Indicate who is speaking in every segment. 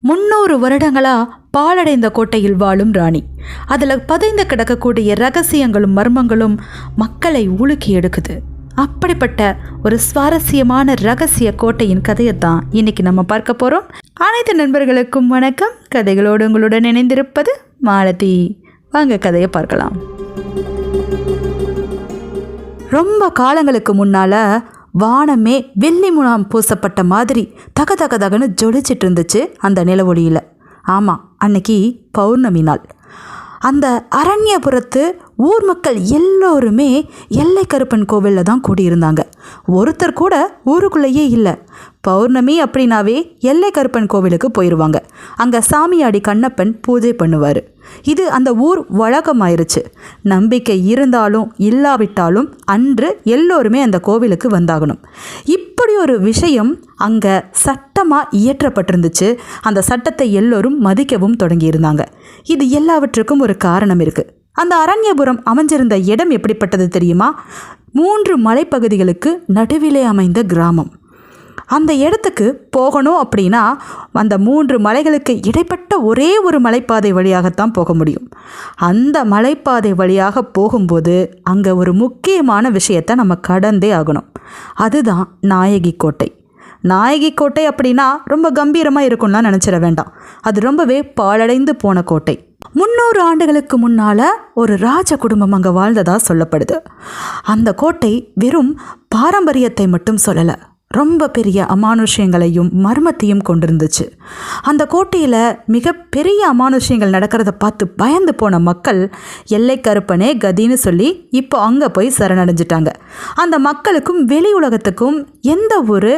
Speaker 1: 300 வருடங்களா பாழடைந்த கோட்டையில் வாழும் ராணி. அதில் பதிந்து கிடக்கக்கூடிய ரகசியங்களும் மர்மங்களும் மக்களை உலுக்கி எடுக்குது. அப்படிப்பட்ட ஒரு சுவாரஸ்யமான ரகசிய கோட்டையின் கதையைத்தான் இன்னைக்கு நம்ம பார்க்க போகிறோம். அனைத்து நண்பர்களுக்கும் வணக்கம். கதைகளோடு உங்களுடன் இணைந்திருப்பது மாலதி. வாங்க கதையை பார்க்கலாம். ரொம்ப காலங்களுக்கு முன்னால் வானமே வெள்ளி முலாம் பூசப்பட்ட மாதிரி தக தக தகன்னு ஜொலிச்சிட்டு இருந்துச்சு அந்த நிலவொளியில். ஆமாம், அன்னைக்கு பௌர்ணமி நாள். அந்த அரண்யபுரத்து ஊர் மக்கள் எல்லோருமே எல்லைக்கருப்பன் கோவிலில் தான் கூடியிருந்தாங்க. ஒருத்தர் கூட ஊருக்குள்ளேயே இல்லை. பௌர்ணமி அப்படின்னாவே எல்லைக்கருப்பன் கோவிலுக்கு போயிடுவாங்க. அங்கே சாமியாடி கண்ணப்பன் பூஜை பண்ணுவார். இது அந்த ஊர் வழக்கமாயிருச்சு. நம்பிக்கை இருந்தாலும் இல்லாவிட்டாலும் அன்று எல்லோருமே அந்த கோவிலுக்கு வந்தாகணும். இப்படி ஒரு விஷயம் அங்கே சட்டமாக இயற்றப்பட்டிருந்துச்சு. அந்த சட்டத்தை எல்லோரும் மதிக்கவும் தொடங்கியிருந்தாங்க. இது எல்லாவற்றுக்கும் ஒரு காரணம் இருக்குது. அந்த அரண்யபுரம் அமைஞ்சிருந்த இடம் எப்படிப்பட்டது தெரியுமா? 3 மலைப்பகுதிகளுக்கு நடுவிலே அமைந்த கிராமம். அந்த இடத்துக்கு போகணும் அப்படின்னா அந்த 3 மலைகளுக்கு இடைப்பட்ட ஒரே ஒரு மலைப்பாதை வழியாகத்தான் போக முடியும். அந்த மலைப்பாதை வழியாக போகும்போது அங்கே ஒரு முக்கியமான விஷயத்தை நம்ம கடந்தே ஆகணும். அதுதான் நாயகி கோட்டை. நாயகி கோட்டை அப்படின்னா ரொம்ப கம்பீரமாக இருக்கும்லாம் நினச்சிட வேண்டாம். அது ரொம்பவே பாழடைந்து போன கோட்டை. 300 ஆண்டுகளுக்கு முன்னால் ஒரு ராஜ குடும்பம் அங்கே வாழ்ந்ததாக சொல்லப்படுது. அந்த கோட்டை வெறும் பாரம்பரியத்தை மட்டும் சொல்லலை, ரொம்ப பெரிய அமானுஷ்யங்களையும் மர்மத்தையும் கொண்டிருந்துச்சு. அந்த கோட்டையில் மிகப்பெரிய அமானுஷ்யங்கள் நடக்கிறத பார்த்து பயந்து போன மக்கள் எல்லைக்கருப்பனே கதின்னு சொல்லி இப்போ அங்கே போய் சரணடைஞ்சிட்டாங்க. அந்த மக்களுக்கும் வெளி உலகத்துக்கும் எந்த ஒரு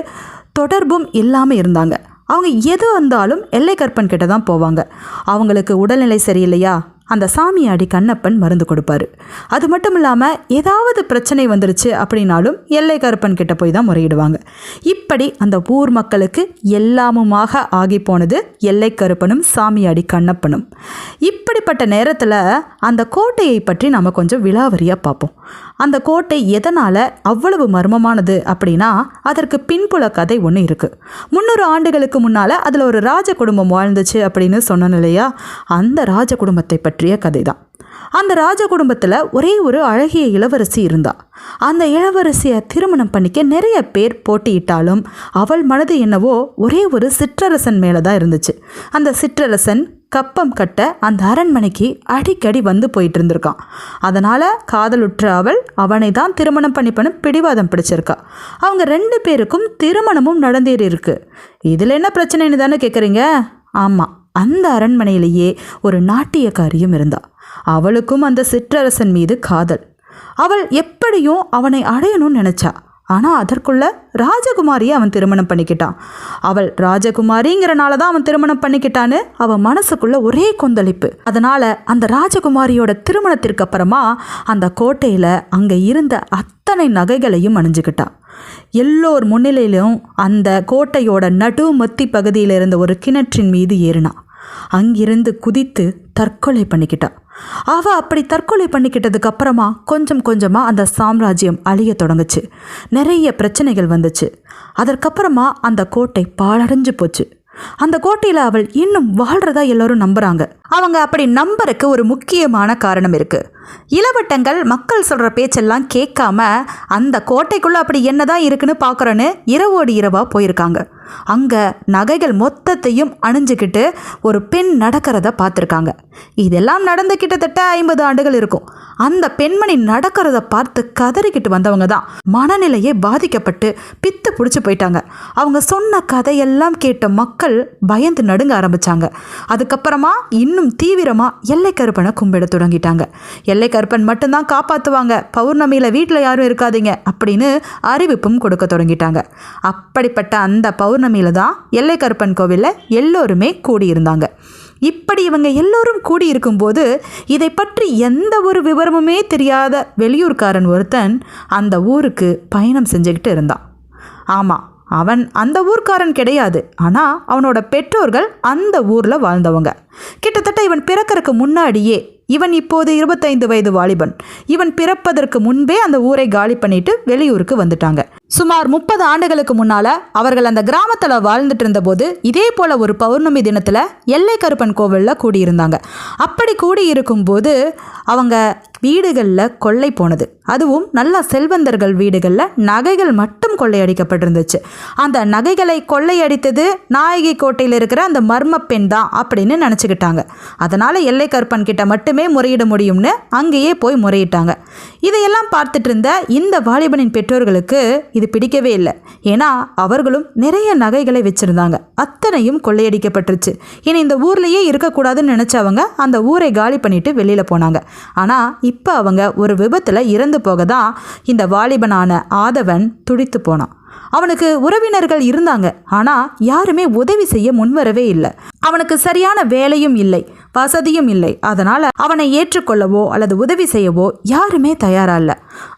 Speaker 1: தொடர்பும் இல்லாமல் இருந்தாங்க. அவங்க எது வந்தாலும் எல்லைக்கருப்பன் கிட்ட தான் போவாங்க. அவங்களுக்கு உடல்நிலை சரியில்லையா, அந்த சாமியாடி கண்ணப்பன் மருந்து கொடுப்பாரு. அது மட்டும் இல்லாமல் ஏதாவது பிரச்சனை வந்துருச்சு அப்படின்னாலும் எல்லைக்கருப்பன் கிட்ட போய் தான் முறையிடுவாங்க. இப்படி அந்த ஊர் மக்களுக்கு எல்லாமுமாக ஆகி போனது எல்லைக்கருப்பனும் சாமியாடி கண்ணப்பனும். இப்படிப்பட்ட நேரத்தில் அந்த கோட்டையை பற்றி நம்ம கொஞ்சம் விலாவரியாக பார்ப்போம். அந்த கோட்டை எதனால் அவ்வளவு மர்மமானது அப்படின்னா அதற்கு பின்புல கதை ஒன்று இருக்குது. 300 ஆண்டுகளுக்கு முன்னால் அதில் ஒரு ராஜ குடும்பம் வாழ்ந்துச்சு அப்படின்னு சொன்னோம் இல்லையா? அந்த ராஜ குடும்பத்தை பற்றிய கதை தான். அந்த ராஜ குடும்பத்தில் ஒரே ஒரு அழகிய இளவரசி இருந்தா. அந்த இளவரசியை திருமணம் பண்ணிக்க நிறைய பேர் போட்டியிட்டாலும் அவள் மனது என்னவோ ஒரே ஒரு சிற்றரசன் மேலே தான் இருந்துச்சு. அந்த சிற்றரசன் கப்பம் கட்ட அந்த அரண்மனைக்கு அடிக்கடி வந்து போயிட்டு இருந்திருக்கான். அதனால் காதலுற்ற அவள் அவனை தான் திருமணம் பண்ணிப்பன்னு பிடிவாதம் பிடிச்சிருக்கா. அவங்க 2 பேருக்கும் திருமணமும் நடந்தேறி இருக்கு. இதில் என்ன பிரச்சனைன்னு தானே கேட்குறீங்க? ஆமாம், அந்த அரண்மனையிலேயே ஒரு நாட்டியக்காரியும் இருந்தா. அவளுக்கும் அந்த சிற்றரசன் மீது காதல். அவள் எப்படியும் அவனை அடையணும்னு நினச்சா. ஆனால் அதற்குள்ள ராஜகுமாரியை அவன் திருமணம் பண்ணிக்கிட்டான். அவள் ராஜகுமாரிங்கிறனால தான் அவன் திருமணம் பண்ணிக்கிட்டான்னு அவன் மனசுக்குள்ள ஒரே கொந்தளிப்பு. அதனால் அந்த ராஜகுமாரியோட திருமணத்திற்கு அப்புறமா அந்த கோட்டையில் அங்கே இருந்த அத்தனை நகைகளையும் அணிஞ்சுக்கிட்டான். எல்லோர் முன்னிலையிலும் அந்த கோட்டையோட நடுமத்தி பகுதியில் இருந்த ஒரு கிணற்றின் மீது ஏறினான். அங்கிருந்து குதித்து தற்கொலை பண்ணிக்கிட்டான். அவள் அப்படி தற்கொலை பண்ணிக்கிட்டதுக்கு அப்புறமா கொஞ்சம் கொஞ்சமாக அந்த சாம்ராஜ்யம் அழிய தொடங்குச்சு. நிறைய பிரச்சனைகள் வந்துச்சு. அதற்கப்புறமா அந்த கோட்டை பாழடைஞ்சு போச்சு. அந்த கோட்டையில் அவள் இன்னும் வாழ்கிறதா எல்லோரும் நம்புகிறாங்க. அவங்க அப்படி நம்புறதுக்கு ஒரு முக்கியமான காரணம் இருக்குது. இளவட்டங்கள் மக்கள் சொல்கிற பேச்செல்லாம் கேட்காம அந்த கோட்டைக்குள்ளே அப்படி என்னதான் இருக்குன்னு பார்க்குறோன்னு இரவோடு இரவாக போயிருக்காங்க. அங்கே நகைகள் மொத்தத்தையும் அணிஞ்சுக்கிட்டு ஒரு பெண் நடக்கிறத பார்த்துருக்காங்க. இதெல்லாம் நடந்து கிட்டத்தட்ட 50 ஆண்டுகள் இருக்கும். அந்த பெண்மணி நடக்கிறத பார்த்து கதறிக்கிட்டு வந்தவங்க தான் மனநிலையே பாதிக்கப்பட்டு பித்து பிடிச்சி போயிட்டாங்க. அவங்க சொன்ன கதையெல்லாம் கேட்ட மக்கள் பயந்து நடுங்க ஆரம்பித்தாங்க. அதுக்கப்புறமா இன்னும் தீவிரமாக எல்லைக்கருப்பனை கும்பிட தொடங்கிட்டாங்க. எல்லைக்கருப்பன் மட்டும்தான் காப்பாற்றுவாங்க, பௌர்ணமியில் வீட்டில் யாரும் இருக்காதீங்க அப்படின்னு அறிவிப்பும் கொடுக்க தொடங்கிட்டாங்க. அப்படிப்பட்ட அந்த பௌர்ணமியில் தான் எல்லைக்கருப்பன் கோவிலில் எல்லோருமே கூடியிருந்தாங்க. இப்படி இவங்க எல்லோரும் கூடியிருக்கும்போது இதை பற்றி எந்த ஒரு விவரமுமே தெரியாத வெளியூர்காரன் ஒருத்தன் அந்த ஊருக்கு பயணம் செஞ்சுக்கிட்டு இருந்தான். ஆமாம், அவன் அந்த ஊர்க்காரன் கிடையாது, ஆனால் அவனோட பெற்றோர்கள் அந்த ஊரில் வாழ்ந்தவங்க. கிட்டத்தட்ட இவன் பிறக்கறதுக்கு முன்னாடியே, இவன் இப்போது 25 வயது வாலிபன், இவன் பிறப்பதற்கு முன்பே அந்த ஊரை காலி பண்ணிட்டு வெளியூருக்கு வந்துட்டாங்க. சுமார் 30 ஆண்டுகளுக்கு முன்னால அவர்கள் அந்த கிராமத்தில் வாழ்ந்துட்டு இருந்தபோது இதே போல ஒரு பௌர்ணமி தினத்தில் எல்லை கருப்பன் கோவிலில் கூடியிருந்தாங்க. அப்படி கூடியிருக்கும்போது அவங்க வீடுகளில் கொள்ளை போனது. அதுவும் நல்ல செல்வந்தர்கள் வீடுகளில் நகைகள் மட்டும் கொள்ளையடிக்கப்பட்டிருந்துச்சு. அந்த நகைகளை கொள்ளையடித்தது நாயகி கோட்டையில் இருக்கிற அந்த மர்ம பெண் தான் அப்படின்னு நினச்சிக்கிட்டாங்க. அதனால் எல்லை கருப்பன் கிட்ட மட்டுமே முறையிட முடியும்னு அங்கேயே போய் முறையிட்டாங்க. இதையெல்லாம் பார்த்துட்டு இருந்த இந்த வாலிபனின் பெற்றோர்களுக்கு இது பிடிக்கவே இல்லை. ஏன்னா அவர்களும் நிறைய நகைகளை வச்சுருந்தாங்க. அத்தனையும் கொள்ளையடிக்கப்பட்டுருச்சு. இனி இந்த ஊர்லேயே இருக்கக்கூடாதுன்னு நினச்சவங்க அந்த ஊரை காலி பண்ணிட்டு வெளியில் போனாங்க. ஆனால் இப்போ அவங்க ஒரு விபத்தில் இறந்து போக தான் இந்த வாலிபனான ஆதவன் துடித்து போனான். அவனுக்கு உறவினர்கள் இருந்தாங்க, ஆனால் யாருமே உதவி செய்ய முன்வரவே இல்லை. அவனுக்கு சரியான வேலையும் இல்லை, வசதியும் இல்லை. அதனால் அவனை ஏற்றுக்கொள்ளவோ அல்லது உதவி செய்யவோ யாருமே தயாரா இல்லை.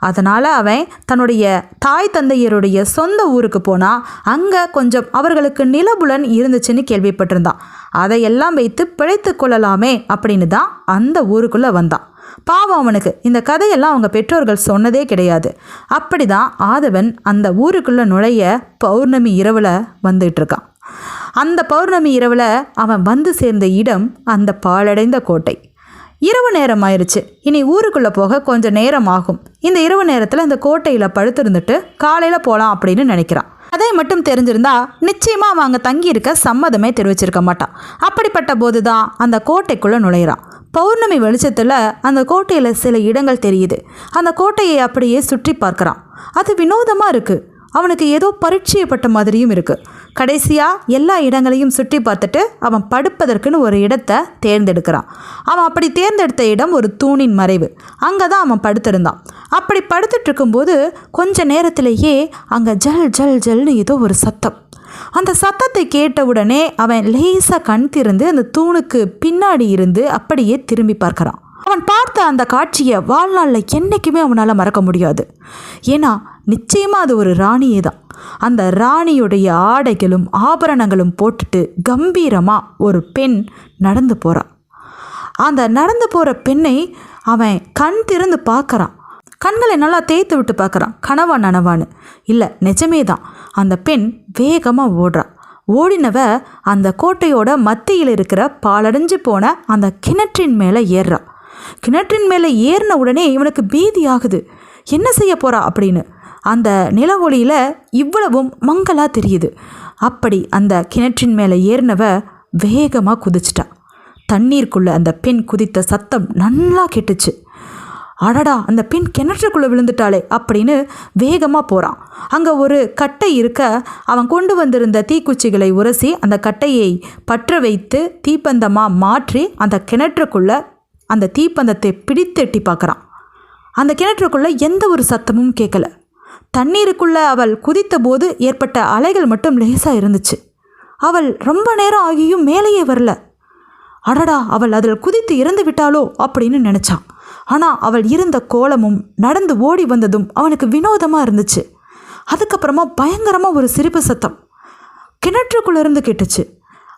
Speaker 1: அதனால் அவன் தன்னுடைய தாய் தந்தையருடைய சொந்த ஊருக்கு போனால் அங்கே கொஞ்சம் அவர்களுக்கு நிலபுலன் இருந்துச்சுன்னு கேள்விப்பட்டிருந்தான். அதையெல்லாம் வைத்து பிழைத்து கொள்ளலாமே அப்படின்னு தான் அந்த ஊருக்குள்ளே வந்தான். பாவம், அவனுக்கு இந்த கதையெல்லாம் அவங்க பெற்றோர்கள் சொன்னதே கிடையாது. அப்படி தான் ஆதவன் அந்த ஊருக்குள்ளே நுழைய பௌர்ணமி இரவில் வந்துட்டு இருக்கான். அந்த பௌர்ணமி இரவில் அவன் வந்து சேர்ந்த இடம் அந்த பாழடைந்த கோட்டை. இரவு நேரம் ஆயிடுச்சு. இனி ஊருக்குள்ளே போக கொஞ்சம் நேரம் ஆகும். இந்த இரவு நேரத்தில் அந்த கோட்டையில் படுத்திருந்துட்டு காலையில் போகலாம் அப்படின்னு நினைக்கிறான். அதை மட்டும் தெரிஞ்சிருந்தா நிச்சயமாக அவன் அங்கே தங்கியிருக்க சம்மதமே தெரிவிச்சிருக்க மாட்டான். அப்படிப்பட்ட போது தான் அந்த கோட்டைக்குள்ளே நுழையிறான். பௌர்ணமி வெளிச்சத்தில் அந்த கோட்டையில் சில இடங்கள் தெரியுது. அந்த கோட்டையை அப்படியே சுற்றி பார்க்குறான். அது வினோதமாக இருக்குது. அவனுக்கு ஏதோ பரீட்சைப்பட்ட மாதிரியும் இருக்குது. கடைசியாக எல்லா இடங்களையும் சுற்றி பார்த்துட்டு அவன் படுப்பதற்குன்னு ஒரு இடத்தை தேர்ந்தெடுக்கிறான். அவன் அப்படி தேர்ந்தெடுத்த இடம் ஒரு தூணின் மறைவு. அங்கே தான் அவன் படுத்திருந்தான். அப்படி படுத்துட்டு இருக்கும்போது கொஞ்ச நேரத்திலேயே அங்கே ஜல் ஜல் ஜல்னு ஏதோ ஒரு சத்தம். அந்த சத்தத்தை கேட்டவுடனே அவன் லேசாக கண் திறந்து அந்த தூணுக்கு பின்னாடி இருந்து அப்படியே திரும்பி பார்க்குறான். அவன் பார்த்த அந்த காட்சியை வாழ்நாளில் என்றைக்குமே அவனால் மறக்க முடியாது. ஏன்னா நிச்சயமாக அது ஒரு ராணியே தான். அந்த ராணியுடைய ஆடைகளும் ஆபரணங்களும் போட்டுட்டு கம்பீரமாக ஒரு பெண் நடந்து போகிறான். அந்த நடந்து போகிற பெண்ணை அவன் கண் திறந்து பார்க்குறான். கண்களை நல்லா தேய்த்து விட்டு பார்க்குறான். கனவா நனவான்னு இல்லை, நிஜமே தான். அந்த பெண் வேகமாக ஓடுறா. ஓடினவ அந்த கோட்டையோட மத்தியில் இருக்கிற பாலடைஞ்சு போன அந்த கிணற்றின் மேலே ஏறுறா. கிணற்றின் மேலே ஏறின உடனே இவனுக்கு பீதி ஆகுது. என்ன செய்ய போகிறா அப்படின்னு. அந்த நில ஒளியில் இவ்வளவும் மங்கலாக தெரியுது. அப்படி அந்த கிணற்றின் மேலே ஏறினவ வேகமாக குதிச்சிட்டா. தண்ணீருக்குள்ளே அந்த பெண் குதித்த சத்தம் நல்லா கேட்டுச்சு. அடடா, அந்த பெண் கிணற்றுக்குள்ளே விழுந்துட்டாளே அப்படின்னு வேகமாக போகிறான். அங்கே ஒரு கட்டை இருக்க அவன் கொண்டு வந்திருந்த தீக்குச்சிகளை உரசி அந்த கட்டையை பற்ற வைத்து தீப்பந்தமாக மாற்றி அந்த கிணற்றுக்குள்ளே அந்த தீப்பந்தத்தை பிடித்து எட்டி பார்க்குறான். அந்த கிணற்றுக்குள்ளே எந்த ஒரு சத்தமும் கேட்கல. தண்ணீருக்குள்ளே அவள் குதித்த போது ஏற்பட்ட அலைகள் மட்டும் லேசாக இருந்துச்சு. அவள் ரொம்ப நேரம் ஆகியும் மேலேயே வரல. அடடா, அவள் அதில் குதித்து இறந்து விட்டாளோ அப்படின்னு நினச்சான். ஆனால் அவள் இருந்த கோலமும் நடந்து ஓடி வந்ததும் அவனுக்கு வினோதமாக இருந்துச்சு. அதுக்கப்புறமா பயங்கரமாக ஒரு சிரிப்பு சத்தம் கிணற்றுக்குள்ளேருந்து கேட்டுச்சு.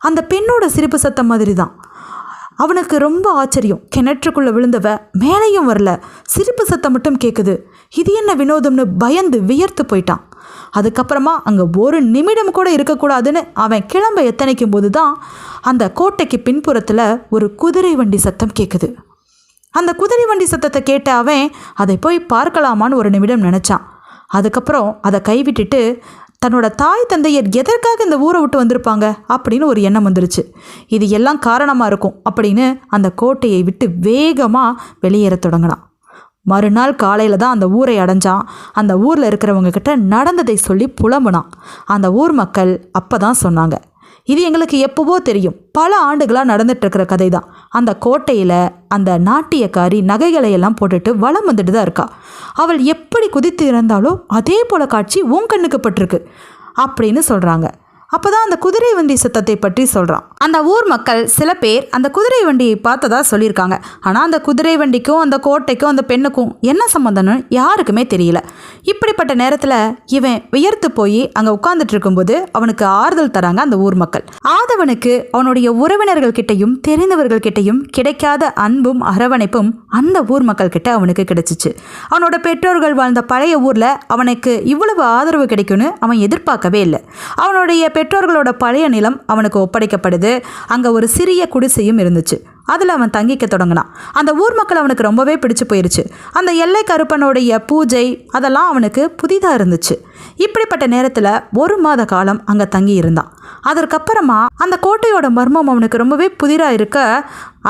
Speaker 1: அந்த பெண்ணோட சிரிப்பு சத்தம் மாதிரி தான். அவனுக்கு ரொம்ப ஆச்சரியம். கிணற்றுக்குள்ளே விழுந்தவ மேலேயும் வரல, சிரிப்பு சத்தம் மட்டும் கேட்குது. இது என்ன வினோதம்னு பயந்து வியர்த்து போயிட்டான். அதுக்கப்புறமா அங்கே ஒரு நிமிடம் கூட இருக்கக்கூடாதுன்னு அவன் கிளம்ப எத்தனைக்கும் போது தான் அந்த கோட்டைக்கு பின்புறத்தில் ஒரு குதிரை வண்டி சத்தம் கேட்குது. அந்த குதிரை வண்டி சத்தத்தை கேட்ட அவன் அதை போய் பார்க்கலாமான்னு ஒரு நிமிடம் நினச்சான். அதுக்கப்புறம் அதை கைவிட்டுட்டு தன்னோட தாய் தந்தையர் எதற்காக இந்த ஊரை விட்டு வந்திருப்பாங்க அப்படின்னு ஒரு எண்ணம் வந்துருச்சு. இது எல்லாம் காரணமாக இருக்கும் அப்படின்னு அந்த கோட்டையை விட்டு வேகமாக வெளியேற தொடங்கினான். மறுநாள் காலையில் தான் அந்த ஊரை அடைஞ்சான். அந்த ஊரில் இருக்கிறவங்க கிட்ட நடந்ததை சொல்லி புலம்புனான். அந்த ஊர் மக்கள் அப்போ தான் சொன்னாங்க, இது எங்களுக்கு எப்போவோ தெரியும், பல ஆண்டுகளாக நடந்துட்டுருக்கிற கதை தான். அந்த கோட்டையில் அந்த நாட்டியக்காரி நகைகளை எல்லாம் போட்டுட்டு வலம் வந்துட்டு தான் இருக்கா. அவள் எப்படி குதித்து இறந்தாலோ அதே போல காட்சி உன் கண்ணுக்கு பட்டிருக்கு அப்படின்னு சொல்கிறாங்க. அப்போதான் அந்த குதிரை வண்டி சத்தத்தை பற்றி சொல்கிறான். அந்த ஊர் மக்கள் சில பேர் அந்த குதிரை வண்டியை பார்த்ததா சொல்லியிருக்காங்க. ஆனால் அந்த குதிரை வண்டிக்கும் அந்த கோட்டைக்கும் அந்த பெண்ணுக்கும் என்ன சம்மந்தம்னு யாருக்குமே தெரியல. இப்படிப்பட்ட நேரத்தில் இவன் வியர்த்து போய் அங்கே உட்கார்ந்துட்டு இருக்கும்போது அவனுக்கு ஆறுதல் தராங்க அந்த ஊர் மக்கள். ஆதவனுக்கு அவனுடைய உறவினர்கள் கிட்டையும் தெரிந்தவர்கள் கிட்டையும் கிடைக்காத அன்பும் அரவணைப்பும் அந்த ஊர் மக்கள் கிட்ட அவனுக்கு கிடைச்சிச்சு. அவனோட பெற்றோர்கள் வாழ்ந்த பழைய ஊரில் அவனுக்கு இவ்வளவு ஆதரவு கிடைக்கும்னு அவன் எதிர்பார்க்கவே இல்லை. அவனுடைய பெற்றோர்களோட பழைய நிலம் அவனுக்கு ஒப்படைக்கப்படுது. அங்கே ஒரு சிறிய குடிசையும் இருந்துச்சு. அதில் அவன் தங்கிக்க தொடங்கினான். அந்த ஊர் மக்கள் அவனுக்கு ரொம்பவே பிடிச்சு போயிருச்சு. அந்த எல்லை கருப்பனுடைய பூஜை அதெல்லாம் அவனுக்கு புதிதாக இருந்துச்சு. இப்படிப்பட்ட நேரத்தில் 1 மாத காலம் அங்கே தங்கி இருந்தான். அதற்கப்புறமா அந்த கோட்டையோட மர்மம் அவனுக்கு ரொம்பவே புதிராக இருக்க,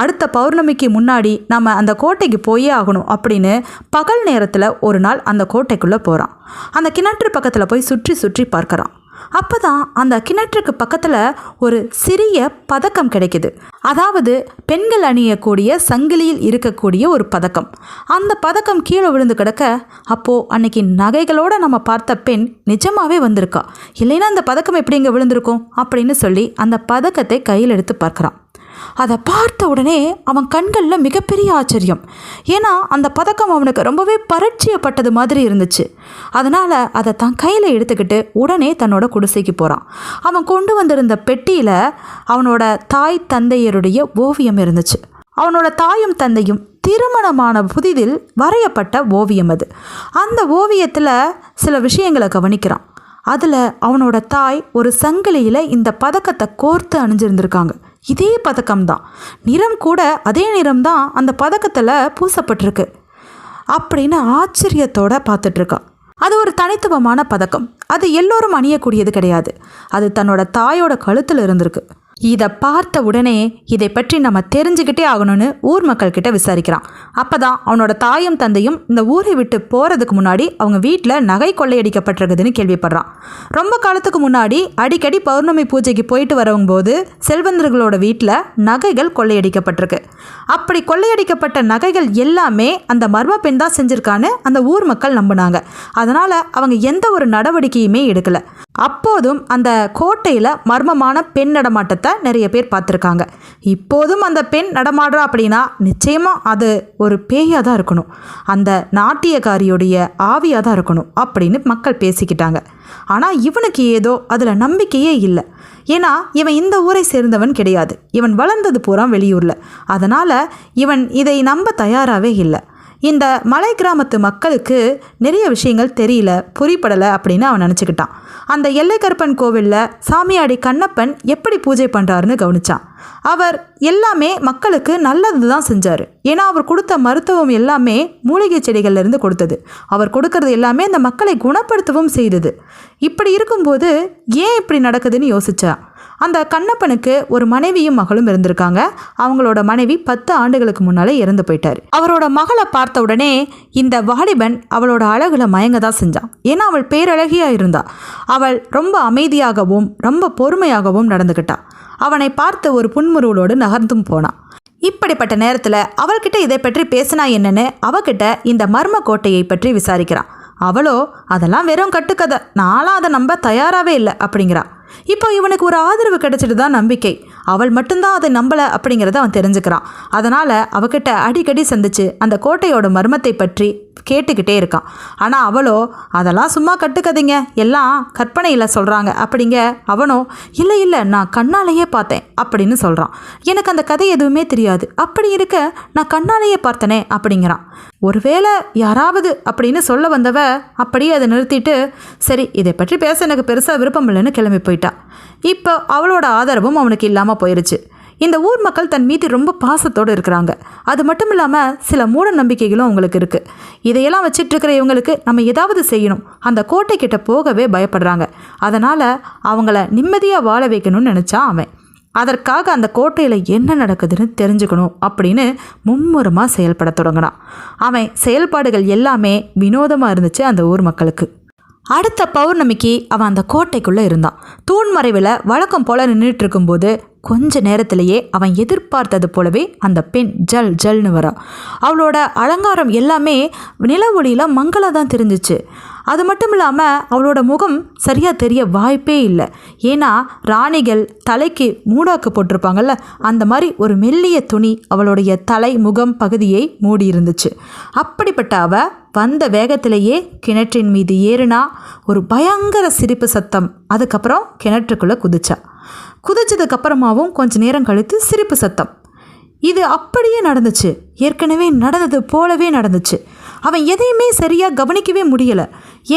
Speaker 1: அடுத்த பௌர்ணமிக்கு முன்னாடி நம்ம அந்த கோட்டைக்கு போயே ஆகணும் அப்படின்னு பகல் நேரத்தில் ஒரு நாள் அந்த கோட்டைக்குள்ளே போகிறான். அந்த கிணற்று பக்கத்தில் போய் சுற்றி சுற்றி பார்க்குறான். அப்போ தான் அந்த கிணற்றுக்கு பக்கத்தில் ஒரு சிறிய பதக்கம் கிடைக்குது. அதாவது பெண்கள் அணியக்கூடிய சங்கிலியில் இருக்கக்கூடிய ஒரு பதக்கம். அந்த பதக்கம் கீழே விழுந்து கிடக்க, அப்போது அன்னைக்கு நகைகளோடு நம்ம பார்த்த பெண் நிஜமாகவே வந்திருக்கா. இல்லைன்னா அந்த பதக்கம் எப்படி இங்கே விழுந்திருக்கும் அப்படின்னு சொல்லி அந்த பதக்கத்தை கையில் எடுத்து பார்க்குறான். அதை பார்த்த உடனே அவன் கண்களில் மிகப்பெரிய ஆச்சரியம். ஏன்னா அந்த பதக்கம் அவனுக்கு ரொம்பவே பரிச்சயப்பட்டது மாதிரி இருந்துச்சு. அதனால் அதை தான் கையில் எடுத்துக்கிட்டு உடனே தன்னோட குடிசைக்கு போகிறான். அவன் கொண்டு வந்திருந்த பெட்டியில் அவனோட தாய் தந்தையருடைய ஓவியம் இருந்துச்சு. அவனோட தாயும் தந்தையும் திருமணமான புதிதில் வரையப்பட்ட ஓவியம் அது. அந்த ஓவியத்தில் சில விஷயங்களை கவனிக்கிறான். அதில் அவனோட தாய் ஒரு சங்கிலியில் இந்த பதக்கத்தை கோர்த்து அணிஞ்சிருந்திருக்காங்க. இதே பதக்கம்தான், நிறம் கூட அதே நிறம்தான் அந்த பதக்கத்தில் பூசப்பட்டிருக்கு அப்படின்னு ஆச்சரியத்தோடு பார்த்துட்ருக்கான். அது ஒரு தனித்துவமான பதக்கம். அது எல்லோரும் அணியக்கூடியது கிடையாது. அது தன்னோட தாயோட கழுத்தில் இருந்திருக்கு. இதை பார்த்த உடனே இதை பற்றி நம்ம தெரிஞ்சுக்கிட்டே ஆகணும்னு ஊர் மக்கள்கிட்ட விசாரிக்கிறான். அப்போ தான் அவனோட தாயும் தந்தையும் இந்த ஊரை விட்டு போகிறதுக்கு முன்னாடி அவங்க வீட்டில் நகை கொள்ளையடிக்கப்பட்டிருக்குதுன்னு கேள்விப்படுறான். ரொம்ப காலத்துக்கு முன்னாடி அடிக்கடி பௌர்ணமி பூஜைக்கு போயிட்டு வரவங்க போது செல்வந்தர்களோட வீட்டில் நகைகள் கொள்ளையடிக்கப்பட்டிருக்கு. அப்படி கொள்ளையடிக்கப்பட்ட நகைகள் எல்லாமே அந்த மர்ம பெண் தான் செஞ்சுருக்கான்னு அந்த ஊர் மக்கள் நம்பினாங்க. அதனால் அவங்க எந்த ஒரு நடவடிக்கையுமே எடுக்கலை. அப்போதும் அந்த கோட்டையில் மர்மமான பெண் நடமாட்டத்தை நிறைய பேர் பார்த்துருக்காங்க. இப்போதும் அந்த பெண் நடமாடுறா அப்படின்னா நிச்சயமாக அது ஒரு பேயாக தான் இருக்கணும், அந்த நாட்டியக்காரியுடைய ஆவியாக தான் இருக்கணும் அப்படின்னு மக்கள் பேசிக்கிட்டாங்க. ஆனால் இவனுக்கு ஏதோ அதில் நம்பிக்கையே இல்லை. ஏன்னா இவன் இந்த ஊரை சேர்ந்தவன் கிடையாது. இவன் வளர்ந்தது பூரா வெளியூரில். அதனால் இவன் இதை நம்ப தயாராகவே இல்லை. இந்த மலை கிராமத்து மக்களுக்கு நிறைய விஷயங்கள் தெரியல, புரிப்படலை அப்படின்னு அவன் நினச்சிக்கிட்டான். அந்த எல்லைக்கருப்பன் கோவிலில் சாமியாடி கண்ணப்பன் எப்படி பூஜை பண்ணுறாருன்னு கவனித்தான். அவர் எல்லாமே மக்களுக்கு நல்லது தான் செஞ்சார். ஏன்னா அவர் கொடுத்த மருத்துவம் எல்லாமே மூலிகை செடிகள்லேருந்து கொடுத்தது. அவர் கொடுக்கறது எல்லாமே அந்த மக்களை குணப்படுத்தவும் செய்தது. இப்படி இருக்கும்போது ஏன் இப்படி நடக்குதுன்னு யோசித்தான். அந்த கண்ணப்பனுக்கு ஒரு மனைவியும் மகளும் இருந்திருக்காங்க. அவங்களோட மனைவி 10 ஆண்டுகளுக்கு முன்னாலே இறந்து போயிட்டார். அவரோட மகளை பார்த்த உடனே இந்த வாலிபன் அவளோட அழகுல மயங்க தான் செஞ்சான். ஏன்னா அவள் பேரழகியாக இருந்தா. அவள் ரொம்ப அமைதியாகவும் ரொம்ப பொறுமையாகவும் நடந்துக்கிட்டா. அவனை பார்த்து ஒரு புன்முறுவலோடு நகர்ந்தும் போனான். இப்படிப்பட்ட நேரத்தில் அவள்கிட்ட இதை பற்றி பேசினா என்னன்னு அவகிட்ட இந்த மர்ம கோட்டையை பற்றி விசாரிக்கிறான். அவளோ அதெல்லாம் வெறும் கட்டுக்கதை, நானும் அதை நம்ப தயாராகவே இல்லை அப்படிங்கிறா. இப்போ இவனுக்கு ஒரு ஆதரவு கிடைச்சிட்டு தான் நம்பிக்கை. அவள் மட்டும்தான் அதை நம்பலை அப்படிங்கிறத அவன் தெரிஞ்சுக்கிறான். அதனால் அவகிட்ட அடிக்கடி சந்திச்சு அந்த கோட்டையோட மர்மத்தை பற்றி கேட்டுக்கிட்டே இருக்கான். ஆனால் அவளோ அதெல்லாம் சும்மா கட்டுக்கதைங்க, எல்லாம் கற்பனையில் சொல்கிறாங்க அப்படிங்க. அவனோ இல்லை இல்லை, நான் கண்ணாலேயே பார்த்தேன் அப்படின்னு சொல்கிறான். எனக்கு அந்த கதை எதுவுமே தெரியாது, அப்படி இருக்க நான் கண்ணாலேயே பார்த்தனே அப்படிங்கிறான். ஒருவேளை யாராவது அப்படின்னு சொல்ல வந்தவ அப்படியே அதை நிறுத்திட்டு, சரி இதை பற்றி பேச எனக்கு பெருசாக விருப்பம் இல்லைன்னு கிளம்பி போயிட்டா. இப்போ அவளோட ஆதரவும் அவனுக்கு இல்லாமல் போயிடுச்சு. இந்த ஊர் மக்கள் தன் மீது ரொம்ப பாசத்தோடு இருக்கிறாங்க. அது மட்டும் இல்லாமல் சில மூட நம்பிக்கைகளும் அவங்களுக்கு இருக்குது. இதையெல்லாம் வச்சிட்டு இருக்கிற இவங்களுக்கு நம்ம ஏதாவது செய்யணும். அந்த கோட்டை கிட்ட போகவே பயப்படுறாங்க. அதனால் அவங்கள நிம்மதியாக வாழ வைக்கணும்னு நினச்சான் அவன். அதற்காக அந்த கோட்டையில் என்ன நடக்குதுன்னு தெரிஞ்சுக்கணும் அப்படின்னு மும்முரமாக செயல்பட தொடங்கினான். அவன் செயல்பாடுகள் எல்லாமே வினோதமாக இருந்துச்சு அந்த ஊர் மக்களுக்கு. அடுத்த பௌர்ணமிக்கு அவன் அந்த கோட்டைக்குள்ளே இருந்தான். தூண் மறைவில் வழக்கம் போல் நின்றுட்டு இருக்கும்போது கொஞ்ச நேரத்திலேயே அவன் எதிர்பார்த்தது போலவே அந்த பெண் ஜல் ஜல்னு வரா. அவளோட அலங்காரம் எல்லாமே நில ஒளியில் மங்களாக தான் தெரிஞ்சிச்சு. அது மட்டும் இல்லாமல் அவளோட முகம் சரியாக தெரிய வாய்ப்பே இல்லை. ஏன்னா ராணிகள் தலைக்கு மூடாக்கு போட்டிருப்பாங்கல்ல, அந்த மாதிரி ஒரு மெல்லிய துணி அவளுடைய தலை முகம் பகுதியை மூடி இருந்துச்சு. அப்படிப்பட்ட அவள் வந்த வேகத்திலேயே கிணற்றின் மீது ஏறினா. ஒரு பயங்கர சிரிப்பு சத்தம். அதுக்கப்புறம் கிணற்றுக்குள்ளே குதிச்சதுக்கப்புறமாவும் கொஞ்ச நேரம் கழித்து சிரிப்பு சத்தம். இது அப்படியே நடந்துச்சு. ஏற்கனவே நடந்தது போலவே நடந்துச்சு. அவன் எதையுமே சரியாக கவனிக்கவே முடியலை.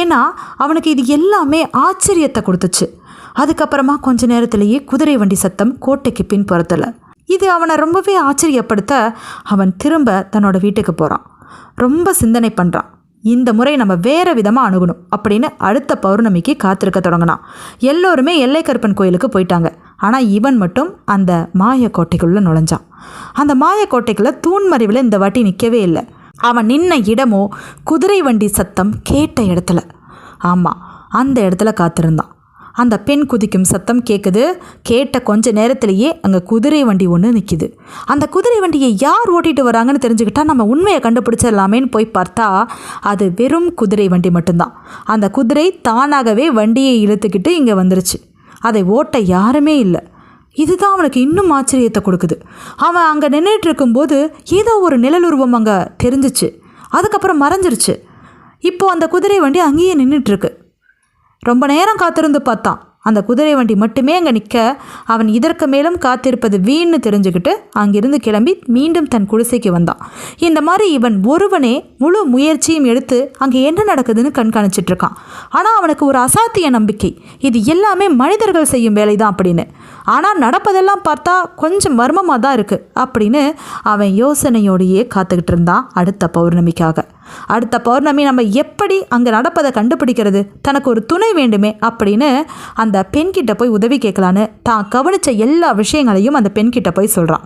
Speaker 1: ஏன்னா அவனுக்கு இது எல்லாமே ஆச்சரியத்தை கொடுத்துச்சு. அதுக்கப்புறமா கொஞ்ச நேரத்திலேயே குதிரை வண்டி சத்தம் கோட்டைக்கு பின்புறத்தில். இது அவனை ரொம்பவே ஆச்சரியப்படுத்த அவன் திரும்ப தன்னோட வீட்டுக்கு போகிறான். ரொம்ப சிந்தனை பண்ணுறான். இந்த முறை நம்ம வேறு விதமாக அணுகணும் அப்படின்னு அடுத்த பௌர்ணமிக்கு காத்திருக்க தொடங்கினான். எல்லோருமே எல்லைக்கருப்பன் கோயிலுக்கு போயிட்டாங்க. ஆனால் இவன் மட்டும் அந்த மாயக்கோட்டைக்குள்ளே நுழைஞ்சான். அந்த மாயக்கோட்டைக்குள்ளே தூண் மறைவில் இந்த வாட்டி நிற்கவே இல்லை. அவன் நின்ன இடமோ குதிரை வண்டி சத்தம் கேட்ட இடத்துல. ஆமாம், அந்த இடத்துல காத்திருந்தான். அந்த பெண் குதிக்கும் சத்தம் கேட்குது. கேட்ட கொஞ்ச நேரத்திலேயே அங்கே குதிரை வண்டி ஒன்று நிற்கிது. அந்த குதிரை வண்டியை யார் ஓட்டிகிட்டு வராங்கன்னு தெரிஞ்சுக்கிட்டா நம்ம உண்மையை கண்டுபிடிச்சிடலாமேன்னு போய் பார்த்தா அது வெறும் குதிரை வண்டி மட்டும்தான். அந்த குதிரை தானாகவே வண்டியை இழுத்துக்கிட்டு இங்கே வந்துருச்சு. அதை ஓட்ட யாருமே இல்லை. இதுதான் அவனுக்கு இன்னும் ஆச்சரியத்தை கொடுக்குது. அவன் அங்கே நின்றுட்டு இருக்கும்போது ஏதோ ஒரு நிழலுருவம் அங்கே தெரிஞ்சிச்சு. அதுக்கப்புறம் மறைஞ்சிருச்சு. இப்போது அந்த குதிரை வண்டி அங்கேயே நின்றுட்டுருக்கு. ரொம்ப நேரம் காத்திருந்து பார்த்தான். அந்த குதிரை வண்டி மட்டுமே அங்கே நிற்க அவன் இதற்கு மேலும் காத்திருப்பது வீண் தெரிஞ்சுக்கிட்டு அங்கிருந்து கிளம்பி மீண்டும் தன் குடிசைக்கு வந்தான். இந்த மாதிரி இவன் ஒருவனே முழு முயற்சியும் எடுத்து அங்கே என்ன நடக்குதுன்னு கண்காணிச்சிட்டு இருக்கான். ஆனால் அவனுக்கு ஒரு அசாத்திய நம்பிக்கை, இது எல்லாமே மனிதர்கள் செய்யும் வேலை தான் அப்படின்னு. ஆனால் நடப்பதெல்லாம் பார்த்தா கொஞ்சம் மர்மமாக தான் இருக்குது அப்படின்னு அவன் யோசனையோடையே காத்துக்கிட்டு இருந்தான் அடுத்த பௌர்ணமிக்காக. அடுத்த பௌர்ணமி நம்ம எப்படி அங்கே நடப்பதை கண்டுபிடிக்கிறது, தனக்கு ஒரு துணை வேண்டுமே அப்படின்னு அந்த பெண்கிட்ட போய் உதவி கேட்கலான்னு தான் கவனித்த எல்லா விஷயங்களையும் அந்த பெண்கிட்ட போய் சொல்கிறான்.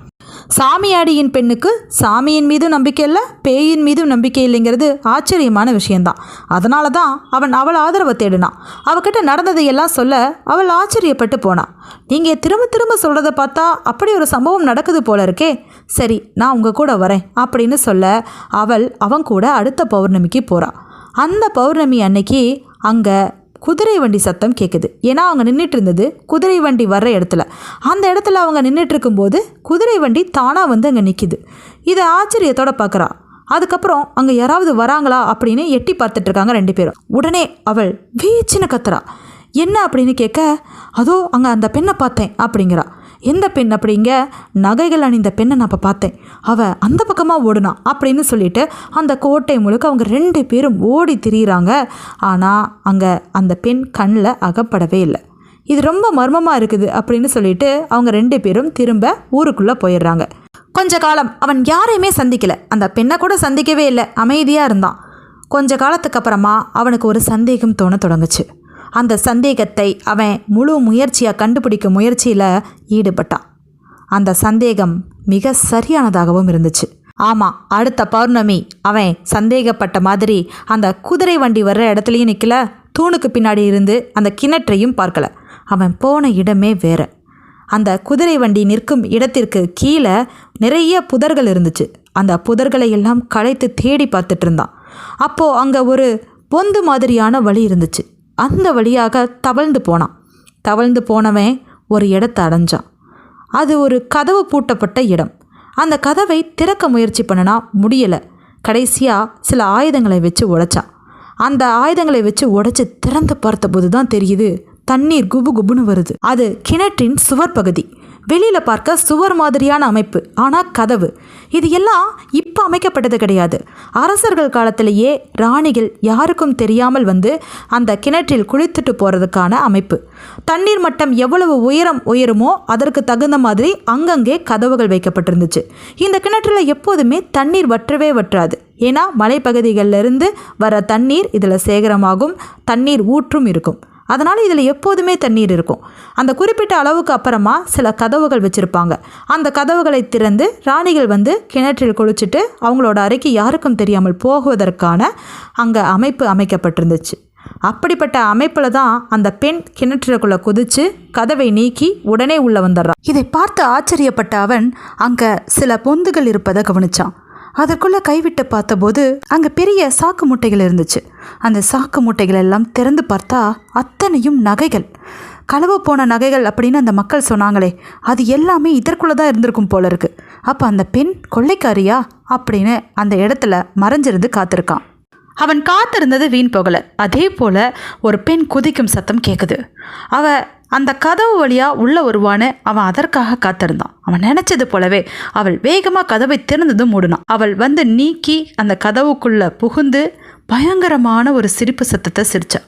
Speaker 1: சாமியாடியின் பெண்ணுக்கு சாமியின் மீதும் நம்பிக்கை இல்லை, பேயின் மீதும் நம்பிக்கை இல்லைங்கிறது ஆச்சரியமான விஷயந்தான். அதனால தான் அவள் ஆதரவை தேடினான். அவகிட்ட நடந்ததையெல்லாம் சொல்ல அவள் ஆச்சரியப்பட்டு போனான். நீங்கள் திரும்ப திரும்ப சொல்கிறத பார்த்தா அப்படி ஒரு சம்பவம் நடக்குது போல இருக்கே, சரி நான் உங்கள் கூட வரேன் அப்படின்னு சொல்ல அவன் கூட அடுத்த பௌர்ணமிக்கு போகிறான். அந்த பௌர்ணமி அன்னைக்கு அங்கே குதிரை வண்டி சத்தம் கேட்குது. ஏன்னா அவங்க நின்றுட்டு இருந்தது குதிரை வண்டி வர்ற இடத்துல. அந்த இடத்துல அவங்க நின்றுட்டு இருக்கும்போது குதிரை வண்டி தானாக வந்து அங்கே நிற்கிது. இதை ஆச்சரியத்தோடு பார்க்குறா. அதுக்கப்புறம் அங்கே யாராவது வராங்களா அப்படின்னு எட்டி பார்த்துட்டு இருக்காங்க 2 பேரும். உடனே அவள் வீச்சின்னு கத்துறா. என்ன அப்படின்னு கேட்க, அதோ அங்கே அந்த பெண்ணை பார்த்தேன் அப்படிங்கிறா. எந்த பெண் அப்படிங்க? நகைகள் அணிந்த பெண்ணை நான் இப்போ பார்த்தேன், அவள் அந்த பக்கமாக ஓடுனா அப்படின்னு சொல்லிட்டு அந்த கோட்டை முழுக்க அவங்க 2 பேரும் ஓடி திரியிறாங்க. ஆனால் அங்கே அந்த பெண் கண்ணில் அகப்படவே இல்லை. இது ரொம்ப மர்மமாக இருக்குது அப்படின்னு சொல்லிட்டு அவங்க 2 பேரும் திரும்ப ஊருக்குள்ளே போயிடுறாங்க. கொஞ்ச காலம் அவன் யாரையுமே சந்திக்கலை, அந்த பெண்ணை கூட சந்திக்கவே இல்லை, அமைதியாக இருந்தான். கொஞ்ச காலத்துக்கு அப்புறமா அவனுக்கு ஒரு சந்தேகம் தோண தொடங்குச்சு. அந்த சந்தேகத்தை அவன் முழு முயற்சியாக கண்டுபிடிக்கும் முயற்சியில் ஈடுபட்டான். அந்த சந்தேகம் மிக சரியானதாகவும் இருந்துச்சு. ஆமாம், அடுத்த பௌர்ணமி அவன் சந்தேகப்பட்ட மாதிரி அந்த குதிரை வண்டி வர்ற இடத்துலையும் நிற்கல, தூணுக்கு பின்னாடி இருந்து அந்த கிணற்றையும் பார்க்கல. அவன் போன இடமே வேற. அந்த குதிரை வண்டி நிற்கும் இடத்திற்கு கீழே நிறைய புதர்கள் இருந்துச்சு. அந்த புதர்களை எல்லாம் களைத்து தேடி பார்த்துட்டு இருந்தான். அப்போது அங்கே ஒரு பொந்து மாதிரியான வழி இருந்துச்சு. அந்த வழியாக தவழ்ந்து போனவன் ஒரு இடத்தை அடைஞ்சான். அது ஒரு கதவு பூட்டப்பட்ட இடம். அந்த கதவை திறக்க முயற்சி பண்ணினா முடியலை. கடைசியாக சில ஆயுதங்களை வச்சு உடைச்சான். அந்த ஆயுதங்களை வச்சு உடைச்சி திறந்து பார்த்தபோது தான் தெரியுது, தண்ணீர் குபு குபுன்னு வருது. அது கிணற்றின் சுவர் பகுதி. வெளியில் பார்க்க சுவர் மாதிரியான அமைப்பு, ஆனால் கதவு. இது எல்லாம் இப்போ அமைக்கப்பட்டது கிடையாது. அரசர்கள் காலத்திலேயே ராணிகள் யாருக்கும் தெரியாமல் வந்து அந்த கிணற்றில் குளித்துட்டு போகிறதுக்கான அமைப்பு. தண்ணீர் மட்டம் எவ்வளவு உயருமோ அதற்கு தகுந்த மாதிரி அங்கங்கே கதவுகள் வைக்கப்பட்டிருந்துச்சு. இந்த கிணற்றில் எப்போதுமே தண்ணீர் வற்றாது. ஏன்னா மலைப்பகுதிகளிலிருந்து வர தண்ணீர் இதில் சேகரமாகும், தண்ணீர் ஊற்றும் இருக்கும். அதனால் இதில் எப்போதுமே தண்ணீர் இருக்கும். அந்த குறிப்பிட்ட அளவுக்கு அப்புறமா சில கதவுகள் வச்சுருப்பாங்க. அந்த கதவுகளை திறந்து ராணிகள் வந்து கிணற்றில் குளிச்சுட்டு அவங்களோட அறைக்கு யாருக்கும் தெரியாமல் போகுவதற்கான அங்கே அமைப்பு அமைக்கப்பட்டிருந்துச்சு. அப்படிப்பட்ட அமைப்பில் தான் அந்த பெண் கிணற்றுக்குள்ளே குதித்து கதவை நீக்கி உடனே உள்ளே வந்துடுறான். இதை பார்த்து ஆச்சரியப்பட்ட அவன் அங்கே சில பொந்துகள் இருப்பதை கவனித்தான். அதற்குள்ளே கைவிட்டு பார்த்தபோது அங்கே பெரிய சாக்கு மூட்டைகள் இருந்துச்சு. அந்த சாக்கு மூட்டைகள் எல்லாம் திறந்து பார்த்தா அத்தனையும் நகைகள், களவு போன நகைகள் அப்படின்னு அந்த மக்கள் சொன்னாங்களே, அது எல்லாமே இதற்குள்ளே தான் இருந்திருக்கும் போல இருக்கு. அப்போ அந்த பெண் கொள்ளைக்காரியா அப்படின்னு அந்த இடத்துல மறைஞ்சிருந்து காத்திருக்கான். அவன் காத்திருந்தது வீண் போகலை. அதே போல் ஒரு பெண் குதிக்கும் சத்தம் கேட்குது. அந்த கதவு வழியாக உள்ள வருவான்னு அவன் அதற்காக காத்திருந்தான். அவன் நினச்சது போலவே அவள் வேகமாக கதவை திறந்ததும் மூடினான். அவள் வந்து நீக்கி அந்த கதவுக்குள்ளே புகுந்து பயங்கரமான ஒரு சிரிப்பு சத்தத்தை சிரிச்சா.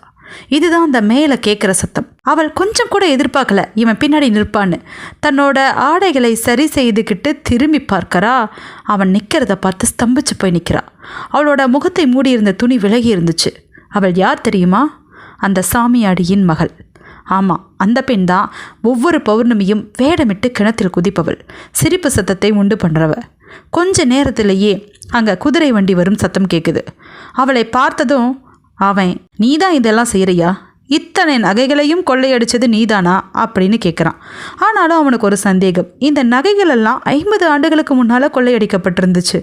Speaker 1: இதுதான் அந்த மேலே கேட்குற சத்தம். அவள் கொஞ்சம் கூட எதிர்பார்க்கல இவன் பின்னாடி நிற்பான்னு. தன்னோட ஆடைகளை சரி செய்துக்கிட்டு திரும்பி பார்க்கறா. அவன் நிற்கிறத பார்த்து ஸ்தம்பிச்சு போய் நிற்கிறா. அவளோட முகத்தை மூடியிருந்த துணி விலகி இருந்துச்சு. அவள் யார் தெரியுமா? அந்த சாமியாடியின் மகள். ஆமாம், அந்த பெண் தான் ஒவ்வொரு பௌர்ணமியும் வேடமிட்டு கிணத்தில் குதிப்பவள், சிரிப்பு சத்தத்தை உண்டு பண்ணுறவ. கொஞ்ச நேரத்திலேயே அங்கே குதிரை வண்டி வரும் சத்தம் கேட்குது. அவளை பார்த்ததும் அவன், நீதான் இதெல்லாம் செய்கிறியா? இத்தனை நகைகளையும் கொள்ளையடிச்சது நீதானா அப்படின்னு கேட்குறான். ஆனாலும் அவனுக்கு ஒரு சந்தேகம். இந்த நகைகள் எல்லாம் 50 ஆண்டுகளுக்கு முன்னால் கொள்ளையடிக்கப்பட்டிருந்துச்சு.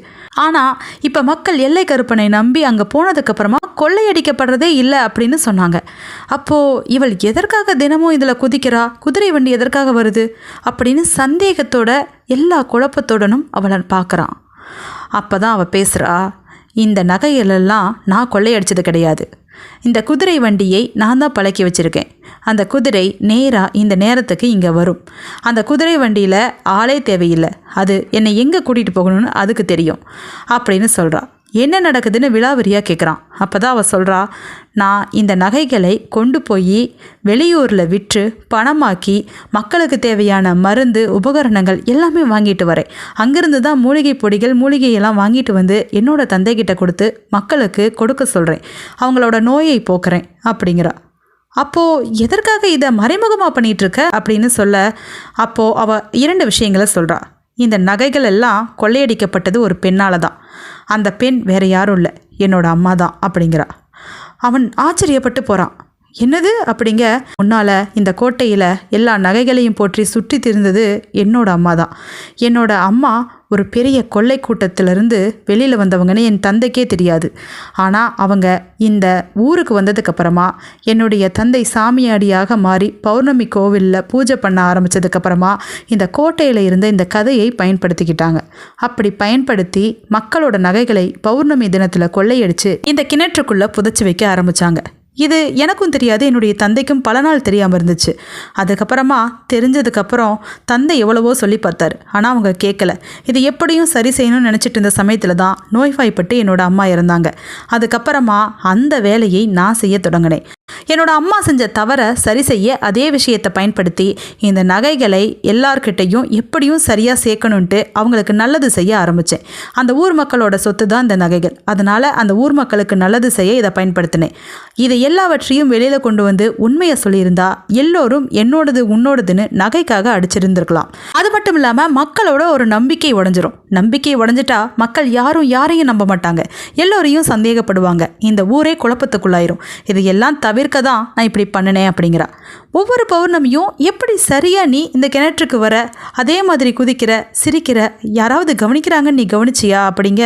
Speaker 1: ஆனால் இப்போ மக்கள் எல்லை கருப்பனை நம்பி அங்கே போனதுக்கப்புறமா கொள்ளையடிக்கப்படுறதே இல்லை அப்படின்னு சொன்னாங்க. அப்போது இவள் எதற்காக தினமும் இதில் குதிக்கிறா? குதிரை வண்டி எதற்காக வருது அப்படின்னு சந்தேகத்தோட எல்லா குழப்பத்துடனும் அவளை பார்க்குறான். அப்போ தான் அவள் பேசுகிறா. இந்த நகைகளெல்லாம் நான் கொள்ளையடிச்சது கிடையாது. இந்த குதிரை வண்டியை நான் தான் பழக்கி வச்சுருக்கேன். அந்த குதிரை நேராக இந்த நேரத்துக்கு இங்கே வரும். அந்த குதிரை வண்டியில் ஆளே தேவையில்லை. அது என்னை எங்கே கூட்டிகிட்டு போகணும்னு அதுக்கு தெரியும் அப்படின்னு சொல்கிறா. என்ன நடக்குதுன்னு விலாவரியாக கேட்குறான். அப்போ தான் அவள் சொல்கிறா, நான் இந்த நகைகளை கொண்டு போய் வெளியூரில் விற்று பணமாக்கி மக்களுக்கு தேவையான மருந்து உபகரணங்கள் எல்லாமே வாங்கிட்டு வரேன். அங்கேருந்து தான் மூலிகை பொடிகள் மூலிகையெல்லாம் வாங்கிட்டு வந்து என்னோடய தந்தைக்கிட்ட கொடுத்து மக்களுக்கு கொடுக்க சொல்கிறேன். அவங்களோட நோயை போக்குறேன் அப்படிங்கிறா. அப்போது எதற்காக இதை மறைமுகமாக பண்ணிகிட்ருக்க அப்படின்னு சொல்ல, அப்போது அவள் 2 விஷயங்களை சொல்கிறா. இந்த நகைகள் எல்லாம் கொள்ளையடிக்கப்பட்டது ஒரு பெண்ணால் தான். அந்த பெண் வேறு யாரும் இல்லை, என்னோட அம்மா தான் அப்படிங்கிறா. அவன் ஆச்சரியப்பட்டு போகிறான். என்னது அப்படிங்க? முன்னால் இந்த கோட்டையில் எல்லா நகைகளையும் போற்றி சுற்றி திரிந்தது என்னோட அம்மா தான். என்னோட அம்மா ஒரு பெரிய கொள்ளை கூட்டத்திலிருந்து வெளியில் வந்தவங்கன்னு என் தந்தைக்கே தெரியாது. ஆனால் அவங்க இந்த ஊருக்கு வந்ததுக்கப்புறமா என்னுடைய தந்தை சாமியாடியாக மாறி பௌர்ணமி கோவிலில் பூஜை பண்ண ஆரம்பித்ததுக்கப்புறமா இந்த கோட்டையில் இருந்த இந்த கதையை பயன்படுத்திக்கிட்டாங்க. அப்படி பயன்படுத்தி மக்களோட நகைகளை பௌர்ணமி தினத்தில் கொள்ளையடித்து இந்த கிணற்றுக்குள்ளே புதைச்சி வைக்க ஆரம்பித்தாங்க. இது எனக்கும் தெரியாது, என்னுடைய தந்தைக்கும் பல நாள் தெரியாமல் இருந்துச்சு. அதுக்கப்புறமா தெரிஞ்சதுக்கப்புறம் தந்தை எவ்வளவோ சொல்லி பார்த்தாரு, ஆனால் அவங்க கேட்கல. இது எப்படியும் சரி செய்யணும்னு நினச்சிட்டு இருந்த சமயத்தில் தான் நோய்வாய்ப்பட்டு என்னோடய அம்மா இறந்தாங்க. அதுக்கப்புறமா அந்த வேலையை நான் செய்ய தொடங்கினேன். என்னோட அம்மா செஞ்ச தவறை சரி செய்ய அதே விஷயத்தை பயன்படுத்தி இந்த நகைகளை எல்லார்கிட்டையும் எப்படியும் சரியாக சேர்க்கணுன்ட்டு அவங்களுக்கு நல்லது செய்ய ஆரம்பித்தேன். அந்த ஊர் மக்களோட சொத்து தான் இந்த நகைகள். அதனால் அந்த ஊர் மக்களுக்கு நல்லது செய்ய இதை பயன்படுத்தினேன். இதை எல்லாவற்றையும் வெளியில் கொண்டு வந்து உண்மையை சொல்லியிருந்தா எல்லோரும் என்னோடது உன்னோடதுன்னு நகைக்காக அடிச்சிருந்துருக்கலாம். அது மட்டும் இல்லாமல் மக்களோட ஒரு நம்பிக்கை உடஞ்சிரும். நம்பிக்கை உடஞ்சிட்டா மக்கள் யாரையும் நம்ப மாட்டாங்க, எல்லோரையும் சந்தேகப்படுவாங்க, இந்த ஊரே குழப்பத்துக்குள்ளாயிரும். இதையெல்லாம் தவிர்க்க தான் நான் இப்படி பண்ணினேன் அப்படிங்கிறா. ஒவ்வொரு பௌர்ணமியும் எப்படி சரியாக நீ இந்த கிணற்றுக்கு வர, அதே மாதிரி குதிக்கிற, சிரிக்கிற, யாராவது கவனிக்கிறாங்கன்னு நீ கவனிச்சியா அப்படிங்க?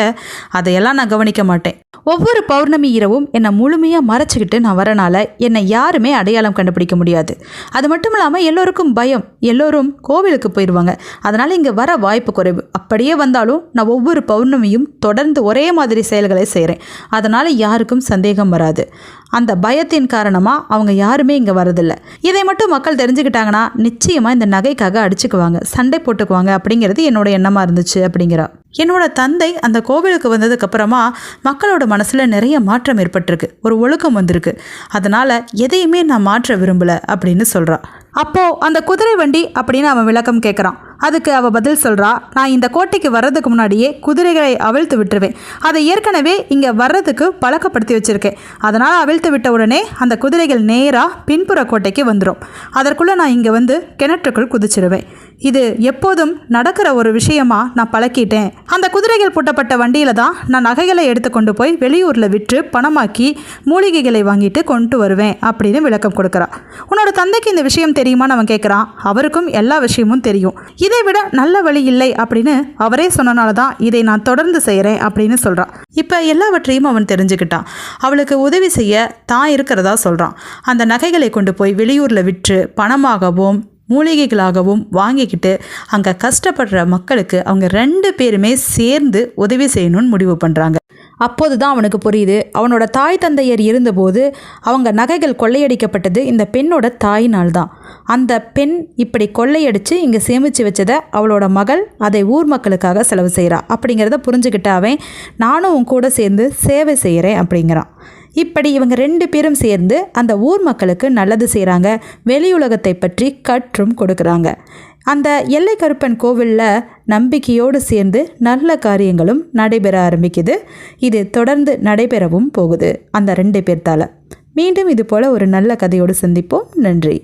Speaker 1: அதையெல்லாம் நான் கவனிக்க மாட்டேன். ஒவ்வொரு பௌர்ணமி இரவும் என்னை முழுமையாக மறைச்சிக்கிட்டு நான் வரனால என்னை யாருமே அடையாளம் கண்டுபிடிக்க முடியாது. அது மட்டும் இல்லாமல் எல்லோருக்கும் பயம், எல்லோரும் கோவிலுக்கு போயிடுவாங்க. அதனால் இங்கே வர வாய்ப்பு குறைவு. அப்படியே வந்தாலும் நான் ஒவ்வொரு பௌர்ணமியும் தொடர்ந்து ஒரே மாதிரி செயல்களை செய்கிறேன். அதனால் யாருக்கும் சந்தேகம் வராது. அந்த பயத்தின் காரணமாக அவங்க யாருமே இங்கே வரதில்லை. இதை மட்டும் மக்கள் தெரிஞ்சுக்கிட்டாங்கன்னா நிச்சயமாக இந்த நகைக்காக அடிச்சுக்குவாங்க, சண்டை போட்டுக்குவாங்க அப்படிங்கிறது என்னோட எண்ணமாக இருந்துச்சு அப்படிங்கிறா. என்னோட தந்தை அந்த கோவிலுக்கு வந்ததுக்கப்புறமா மக்களோட மனசில் நிறைய மாற்றம் ஏற்பட்டிருக்கு, ஒரு ஒழுக்கம் வந்திருக்கு. அதனால் எதையுமே நான் மாற்ற விரும்பலை அப்படின்னு சொல்கிறா. அப்போது அந்த குதிரை வண்டி அப்படின்னு அவன் விளக்கம் கேட்குறான். அதுக்கு அவள் பதில் சொல்கிறா, நான் இந்த கோட்டைக்கு வர்றதுக்கு முன்னாடியே குதிரைகளை அவிழ்த்து விட்டுருவேன். அதை ஏற்கனவே இங்கே வர்றதுக்கு பழக்கப்படுத்தி வச்சுருக்கேன். அதனால் அவிழ்த்து விட்ட உடனே அந்த குதிரைகள் நேராக பின்புற கோட்டைக்கு வந்துடும். அதற்குள்ளே நான் இங்கே வந்து கிணற்றுக்குள் குதிச்சிருவேன். இது எப்போதும் நடக்கிற ஒரு விஷயமா நான் பழக்கிட்டேன். அந்த குதிரைகள் பூட்டப்பட்ட வண்டியில தான் நான் நகைகளை எடுத்து கொண்டு போய் வெளியூரில் விற்று பணமாக்கி மூலிகைகளை வாங்கிட்டு கொண்டு வருவேன் அப்படின்னு விளக்கம் கொடுக்குறா. உன்னோட தந்தைக்கு இந்த விஷயம் தெரியுமான்னு அவன் கேட்குறான். அவருக்கும் எல்லா விஷயமும் தெரியும். இதை விட நல்ல வழி இல்லை அப்படின்னு அவரே சொன்னனால தான் இதை நான் தொடர்ந்து செய்கிறேன் அப்படின்னு சொல்கிறான். இப்போ எல்லாவற்றையும் அவன் தெரிஞ்சுக்கிட்டான். அவளுக்கு உதவி செய்ய தான் இருக்கிறதா சொல்கிறான். அந்த நகைகளை கொண்டு போய் வெளியூரில் விற்று பணமாகவும் மூலிகைகளாகவும் வாங்கிக்கிட்டு அங்கே கஷ்டப்படுற மக்களுக்கு அவங்க 2 பேருமே சேர்ந்து உதவி செய்யணும்னு முடிவு பண்ணுறாங்க. அப்போது தான் அவனுக்கு புரியுது, அவனோட தாய் தந்தையர் இருந்தபோது அவங்க நகைகள் கொள்ளையடிக்கப்பட்டது இந்த பெண்ணோட தாயினால் தான். அந்த பெண் இப்படி கொள்ளையடித்து இங்கே சேமித்து வச்சதை அவளோட மகள் அதை ஊர் மக்களுக்காக செலவு செய்கிறா. அப்படிங்கிறத புரிஞ்சுக்கிட்ட அவன், நானும் உன் கூட சேர்ந்து சேவை செய்கிறேன் அப்படிங்கிறான். இப்படி இவங்க 2 பேரும் சேர்ந்து அந்த ஊர் மக்களுக்கு நல்லது செய்கிறாங்க. வெளியுலகத்தை பற்றி கற்றும் கொடுக்குறாங்க. அந்த எல்லைக்கருப்பன் கோவிலில் நம்பிக்கையோடு சேர்ந்து நல்ல காரியங்களும் நடைபெற ஆரம்பிக்குது. இது தொடர்ந்து நடைபெறவும் போகுது அந்த 2 பேர்த்தால். மீண்டும் இது போல் ஒரு நல்ல கதையோடு சந்திப்போம். நன்றி.